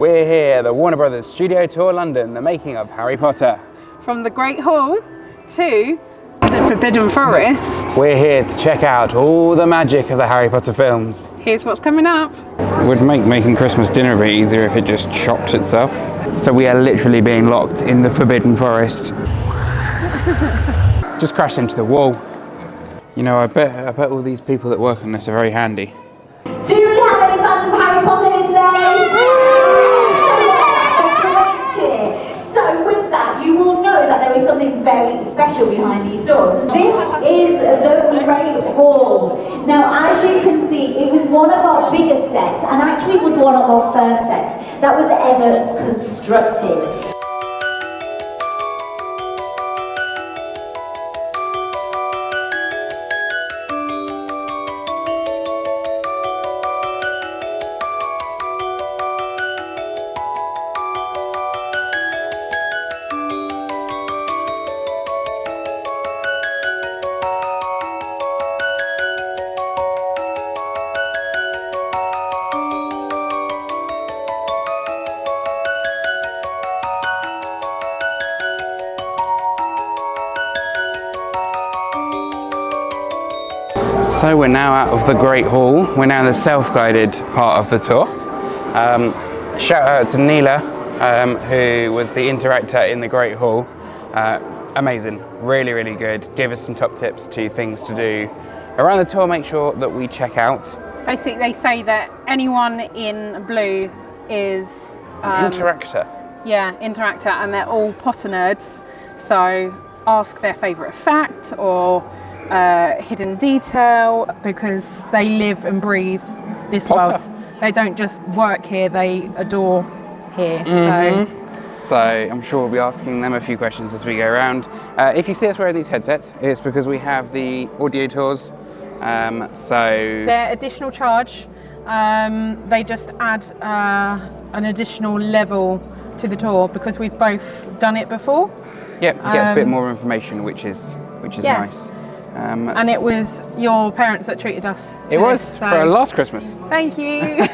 We're here at the Warner Brothers Studio Tour London, the making of Harry Potter. From the Great Hall to the Forbidden Forest. We're here to check out all the magic of the Harry Potter films. Here's what's coming up. It would make making Christmas dinner a bit easier if it just chopped itself. So we are literally being locked in the Forbidden Forest. Just crashed into the wall. You know, I bet all these people that work on this are very handy. Do we have any fans of Harry Potter here today? Great cheer. So with that, you will know that there is something very special behind these doors. This is the Great Hall. Now, as you can see, it was one of our biggest sets, and actually was one of our first sets that was ever constructed. So we're now out of the Great Hall. We're now in the self-guided part of the tour. Shout out to Neela, who was the interactor in the Great Hall. Amazing, really, really good. Gave us some top tips to things to do around the tour. Make sure that we check out. Basically, they say that anyone in blue is... interactor. Yeah, interactor, and they're all Potter nerds. So ask their favourite fact or hidden detail, because they live and breathe this Potter. world. They don't just work here, they adore here. So I'm sure we'll be asking them a few questions as we go around. If you see us wearing these headsets, it's because we have the audio tours. They're additional charge. They just add an additional level to the tour because we've both done it before. Yep, you get a bit more information, which is yeah. nice. And it was your parents that treated us to It was this, for our last Christmas. Thank you.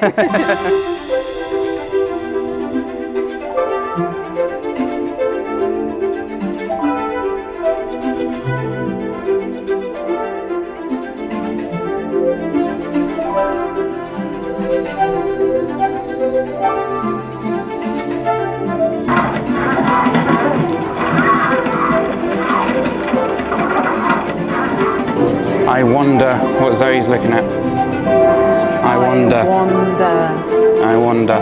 I wonder what Zoe's looking at. I wonder. I wonder.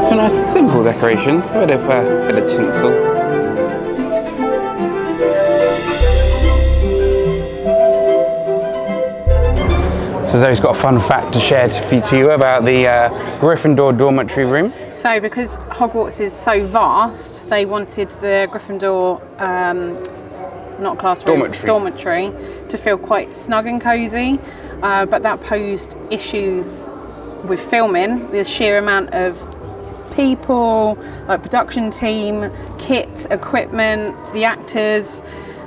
Some nice simple decorations, a bit of tinsel. So Zoe's got a fun fact to share to you about the Gryffindor dormitory room. So because Hogwarts is so vast, they wanted the Gryffindor, not classroom, dormitory to feel quite snug and cosy, but that posed issues with filming, the sheer amount of people, like production team, kit, equipment, the actors,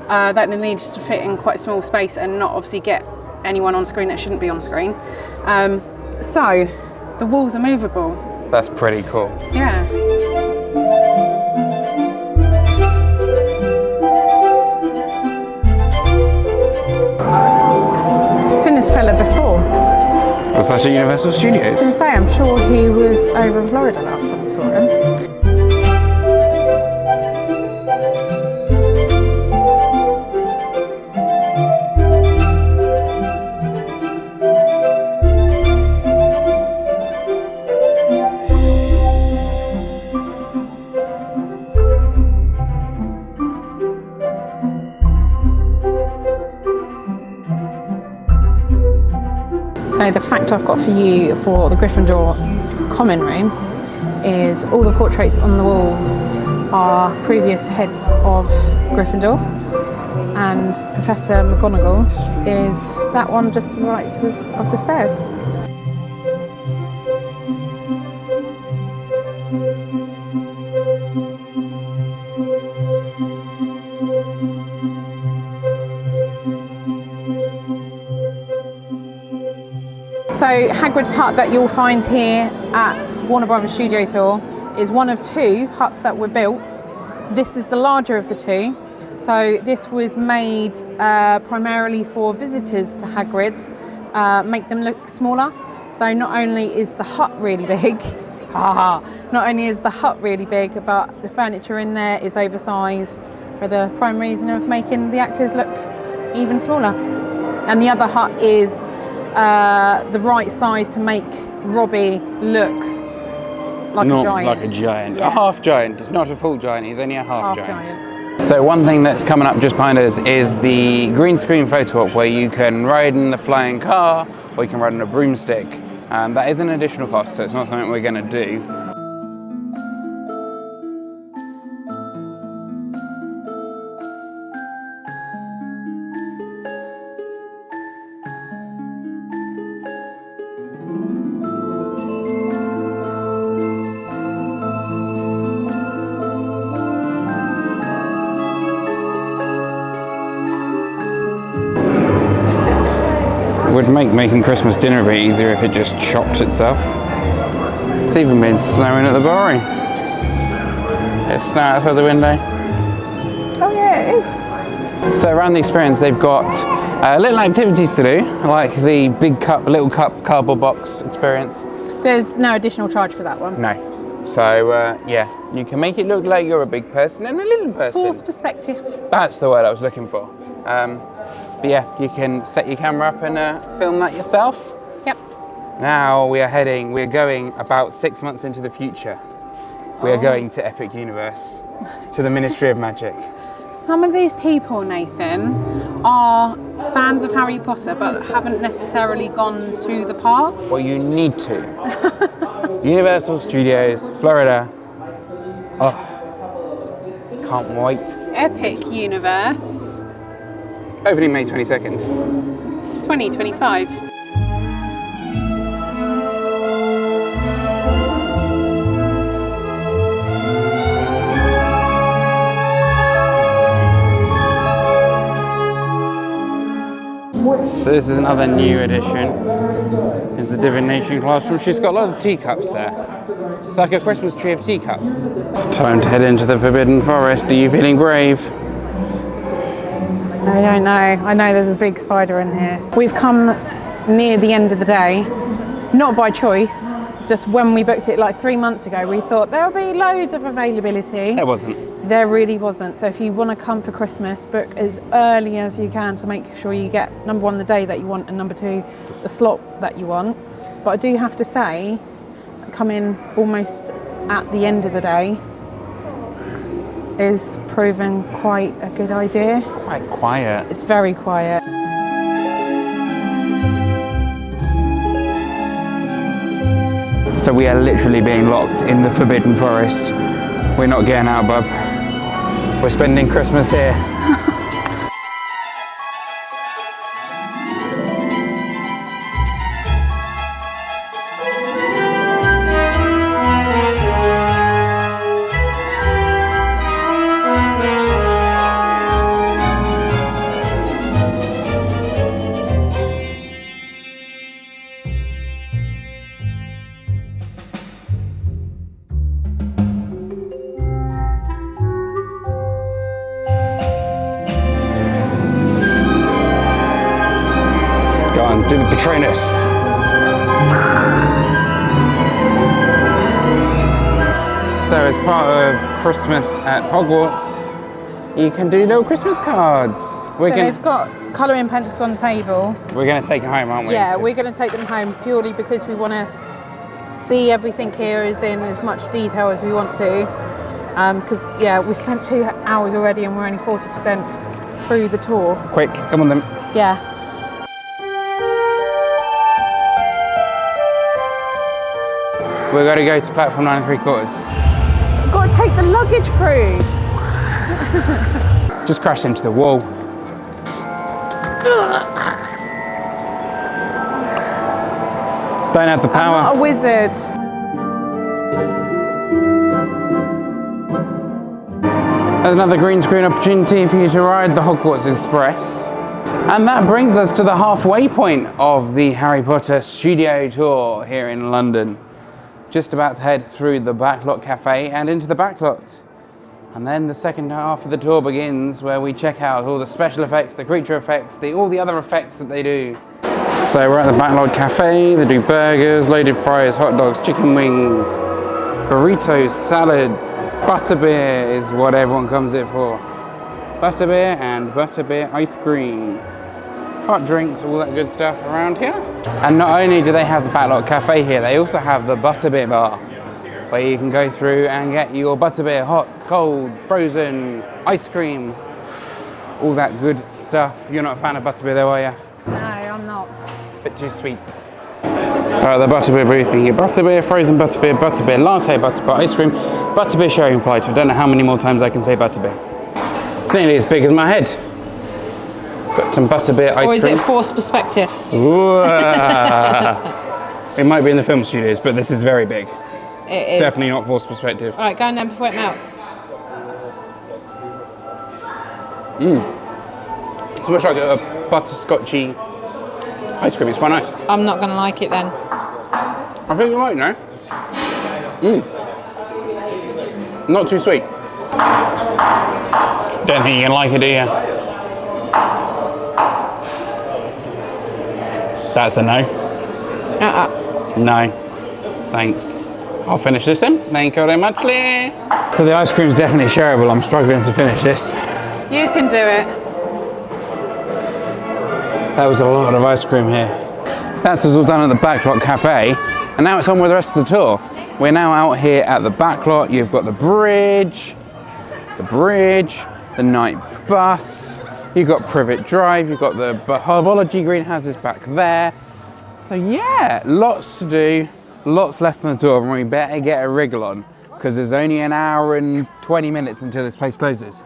that they needed to fit in quite a small space and not obviously get anyone on screen that shouldn't be on screen. So the walls are movable. That's pretty cool. Yeah. Seen this fella before. Was that at Universal Studios? I was going to say, I'm sure he was over in Florida last time we saw him. So the fact I've got for you for the Gryffindor common room is all the portraits on the walls are previous heads of Gryffindor, and Professor McGonagall is that one just to the right of the stairs. Hagrid's hut that you'll find here at Warner Brothers Studio Tour is one of 2 huts that were built. This is the larger of the 2. So this was made primarily for visitors to Hagrid, make them look smaller. So not only is the hut really big, not only is the hut really big, but the furniture in there is oversized for the prime reason of making the actors look even smaller. And the other hut is the right size to make Robbie look like a giant. Like a giant. Yeah. A half giant. It's not a full giant, he's only a half giant. So one thing that's coming up just behind us is the green screen photo op, where you can ride in the flying car or you can ride on a broomstick. That is an additional cost, so it's not something we're going to do. Would make making Christmas dinner a bit easier if it just chopped itself. It's even been snowing at the Bowery. It's snow outside the window. Oh yeah, it is. So around the experience they've got little activities to do, like the big cup, little cup cardboard box experience. There's no additional charge for that one. No. So yeah, you can make it look like you're a big person and a little person. Forced perspective. That's the word I was looking for. But yeah, you can set your camera up and film that yourself. Yep. Now we're going about 6 months into the future. We are going to Epic Universe, to the Ministry of Magic. Some of these people, Nathan, are fans of Harry Potter but haven't necessarily gone to the park. Well, you need to. Universal Studios, Florida. Oh, can't wait. Epic Universe. Opening May 22nd. 2025. So this is another new addition. It's the divination classroom. She's got a lot of teacups there. It's like a Christmas tree of teacups. It's time to head into the Forbidden Forest. Are you feeling brave? I don't know. I know there's a big spider in here. We've come near the end of the day, not by choice, just when we booked it like 3 months ago, we thought there'll be loads of availability. There wasn't. There really wasn't. So if you want to come for Christmas, book as early as you can to make sure you get, number 1, the day that you want, and number 2, the slot that you want. But I do have to say, come in almost at the end of the day is proven quite a good idea. It's quite quiet. It's very quiet. So we are literally being locked in the Forbidden Forest. We're not getting out, bub. We're spending Christmas here. Do the Patronus. So as part of Christmas at Hogwarts, you can do little Christmas cards. They've got colouring pencils on the table. We're going to take them home, aren't we? Yeah, we're going to take them home purely because we want to see everything here is in as much detail as we want to. Because, yeah, we spent 2 hours already and we're only 40% through the tour. Quick, come on then. Yeah. We're going to go to platform 9 3/4. We've got to take the luggage through. Just crash into the wall. Don't have the power. I'm not a wizard. There's another green screen opportunity for you to ride the Hogwarts Express. And that brings us to the halfway point of the Harry Potter studio tour here in London. Just about to head through the Backlot Cafe and into the Backlot. And then the second half of the tour begins, where we check out all the special effects, the creature effects, all the other effects that they do. So we're at the Backlot Cafe. They do burgers, loaded fries, hot dogs, chicken wings, burritos, salad. Butterbeer is what everyone comes here for. Butterbeer and Butterbeer ice cream. Hot drinks, all that good stuff around here. And not only do they have the Backlot Cafe here, they also have the Butterbeer bar, where you can go through and get your Butterbeer, hot, cold, frozen, ice cream, all that good stuff. You're not a fan of Butterbeer though, are you? No, I'm not. Bit too sweet. So at the Butterbeer booth, you get Butterbeer, frozen Butterbeer, Butterbeer latte, Butterbeer ice cream, Butterbeer sharing plate. I don't know how many more times I can say Butterbeer. It's nearly as big as my head. Got some Butterbeer ice cream. Or is it forced perspective? It might be in the film studios, but this is very big. It is. Definitely not forced perspective. All right, go on then before it melts. It's much like a butterscotchy ice cream. It's quite nice. I'm not going to like it then. I think you might, no? Not too sweet. Don't think you're going to like it, do you? That's a no. No. Thanks. I'll finish this then. Thank you very much, Lee. So the ice cream's definitely shareable. I'm struggling to finish this. You can do it. That was a lot of ice cream here. That's us all done at the Backlot Cafe, and now it's on with the rest of the tour. We're now out here at the Backlot. You've got the bridge, the night bus, you've got Privet Drive, you've got the herbology greenhouses back there. So yeah, lots to do, lots left on the tour, and we better get a wriggle on, because there's only an hour and 20 minutes until this place closes.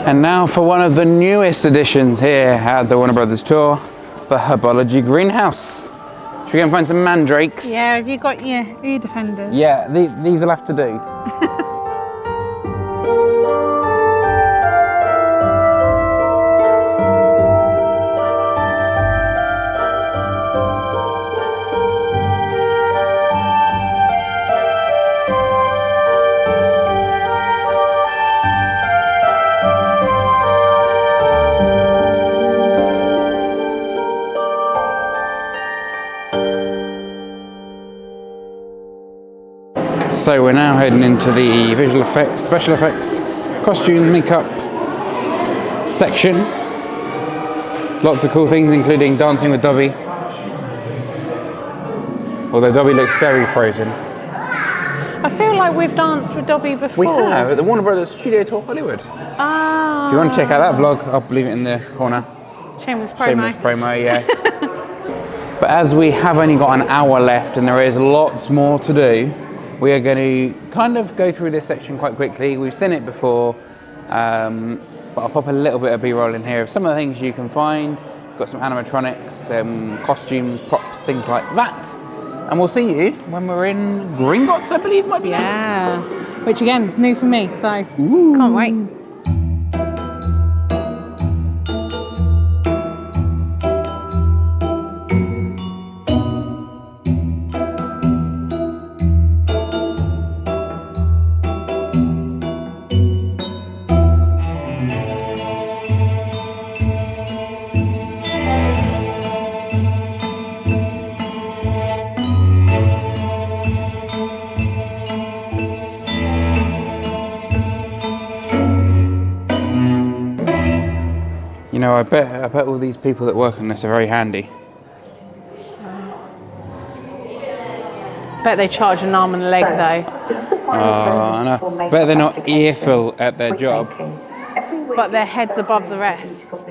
And now for one of the newest additions here at the Warner Brothers tour, the herbology greenhouse. Should we go and find some mandrakes? Yeah, have you got your ear defenders? Yeah, these will have to do. So we're now heading into the visual effects, special effects, costume, makeup section. Lots of cool things, including dancing with Dobby. Although Dobby looks very frozen. I feel like we've danced with Dobby before. We have, at the Warner Brothers Studio Tour Hollywood. Ah. If you want to check out that vlog, I'll leave it in the corner. Shameless promo. Shameless promo, yes. But as we have only got an hour left and there is lots more to do, we are going to kind of go through this section quite quickly. We've seen it before, but I'll pop a little bit of B-roll in here of some of the things you can find. We've got some animatronics, costumes, props, things like that. And we'll see you when we're in Gringotts, I believe might be next. Which again is new for me, so can't wait. You know, I bet all these people that work on this are very handy. Bet they charge an arm and a leg though. I know. Bet they're not earful at their job. but their head's above the rest. That's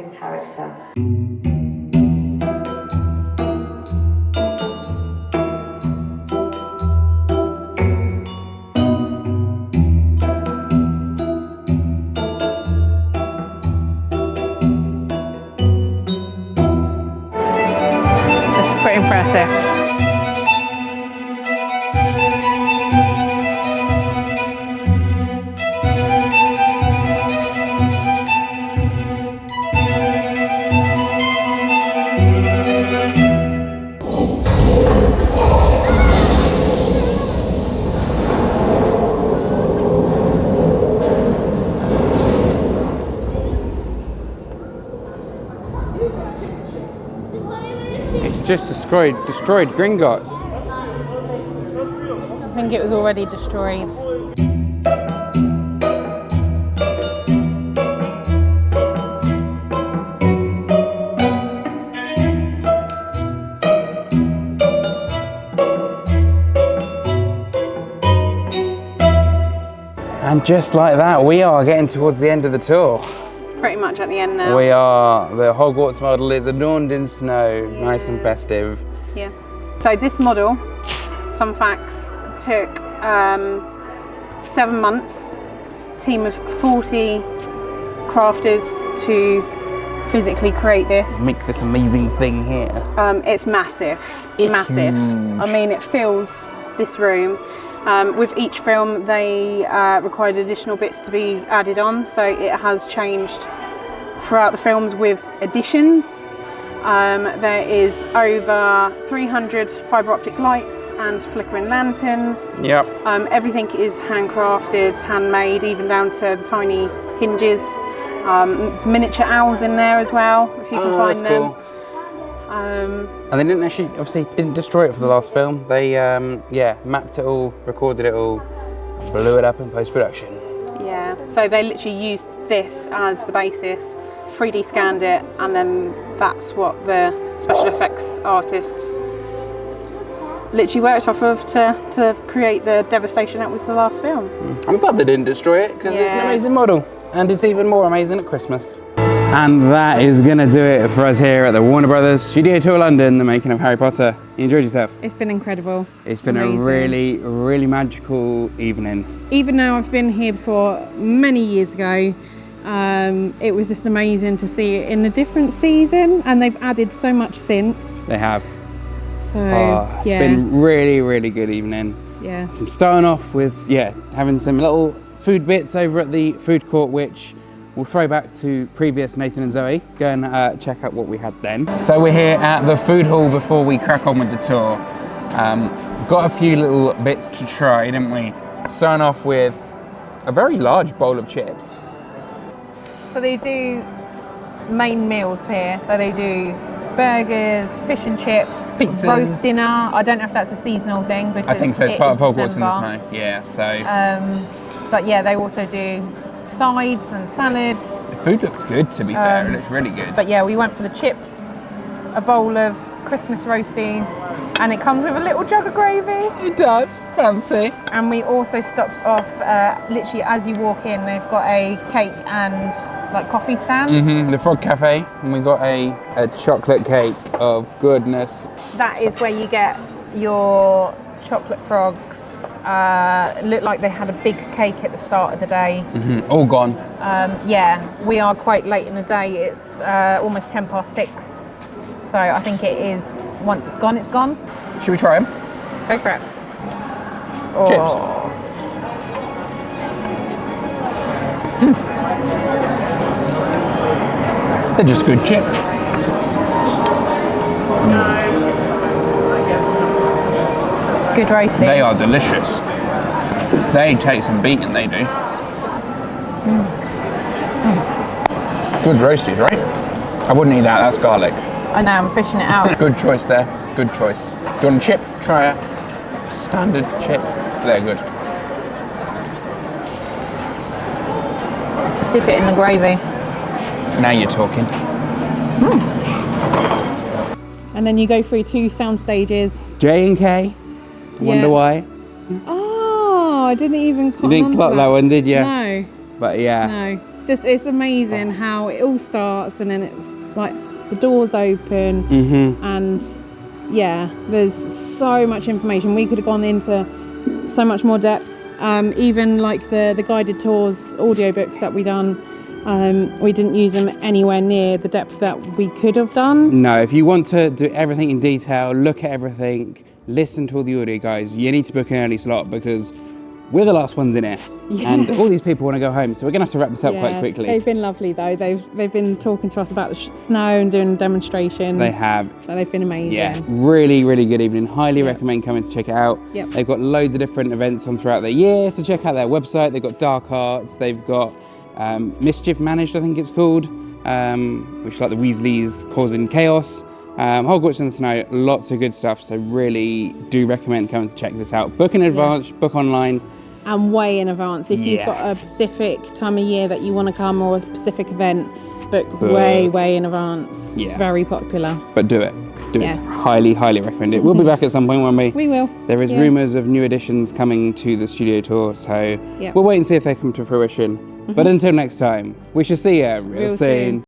pretty impressive. Just destroyed Gringotts. I think it was already destroyed. And just like that, we are getting towards the end of the tour. Pretty much at the end now. We are, the Hogwarts model is adorned in snow, nice and festive. Yeah. So this model, some facts, took 7 months, team of 40 crafters to physically create this. Make this amazing thing here. It's massive, it's massive. Huge. I mean, it fills this room. With each film, they required additional bits to be added on, so it has changed throughout the films with additions. There is over 300 fibre optic lights and flickering lanterns. Yep. Everything is handcrafted, handmade, even down to the tiny hinges. There's miniature owls in there as well, if you can find them. Cool. And they didn't actually, obviously, didn't destroy it for the last film. They, mapped it all, recorded it all, and blew it up in post-production. Yeah, so they literally used this as the basis, 3D scanned it, and then that's what the special effects artists literally worked off of to create the devastation that was the last film. I'm glad they didn't destroy it, because it's an amazing model. And it's even more amazing at Christmas. And that is going to do it for us here at the Warner Brothers Studio Tour London, the making of Harry Potter. You enjoyed yourself? It's been incredible. It's been amazing. A really, really magical evening. Even though I've been here before many years ago, it was just amazing to see it in a different season, and they've added so much since. They have. So, it's been really, really good evening. Yeah. From starting off with, having some little food bits over at the food court, which we'll throw back to previous Nathan and Zoe. Go and check out what we had then. So we're here at the food hall before we crack on with the tour. Got a few little bits to try, didn't we? Starting off with a very large bowl of chips. So they do main meals here. So they do burgers, fish and chips, pizzas, roast dinner. I don't know if that's a seasonal thing because I think so. It's part of Hogwarts in the snow. Yeah. So. But yeah, they also do sides and salads. The food looks good, to be fair. It looks really good. But yeah, we went for the chips, a bowl of Christmas roasties, and it comes with a little jug of gravy. It does, fancy. And we also stopped off, literally as you walk in, they've got a cake and like coffee stand. The Frog Cafe, and we got a chocolate cake of goodness. That is where you get your chocolate frogs. Looked like they had a big cake at the start of the day. All gone. Yeah, we are quite late in the day. It's almost 6:10. So I think it is, once it's gone, it's gone. Should we try them? Go for it. Chips. They're just good chips. Good roasties. They are delicious. They take some beating, they do. Good roasties, right? I wouldn't eat that, that's garlic. I know, I'm fishing it out. Good choice there, good choice. Do you want a chip? Try a standard chip. They're good. Dip it in the gravy. Now you're talking. And then you go through 2 sound stages. J and K. Wonder why. Oh, I didn't even clock You didn't clock that one, did you? No. But yeah. No. Just it's amazing how it all starts, and then it's like the doors open, and yeah, there's so much information. We could have gone into so much more depth. Even like the guided tours, audiobooks that we done, we didn't use them anywhere near the depth that we could have done. No, if you want to do everything in detail, look at everything, listen to all the audio guides, you need to book an early slot because we're the last ones in it, and all these people want to go home, so we're going to have to wrap this up quite quickly. They've been lovely though. They've been talking to us about the snow and doing demonstrations. They have. So they've been amazing. Yeah, really, really good evening. Highly recommend coming to check it out. Yep. They've got loads of different events on throughout the year, so check out their website. They've got dark arts, they've got Mischief Managed, I think it's called, which is like the Weasleys causing chaos. Hogwarts in the Snow, lots of good stuff, so really do recommend coming to check this out. Book in advance, book online. And way in advance. If you've got a specific time of year that you want to come or a specific event, book way in advance. It's very popular. But do it. It's highly, highly recommend it. We'll be back at some point, won't we? We will. There is rumours of new additions coming to the studio tour, so we'll wait and see if they come to fruition. But until next time, we shall see you real soon.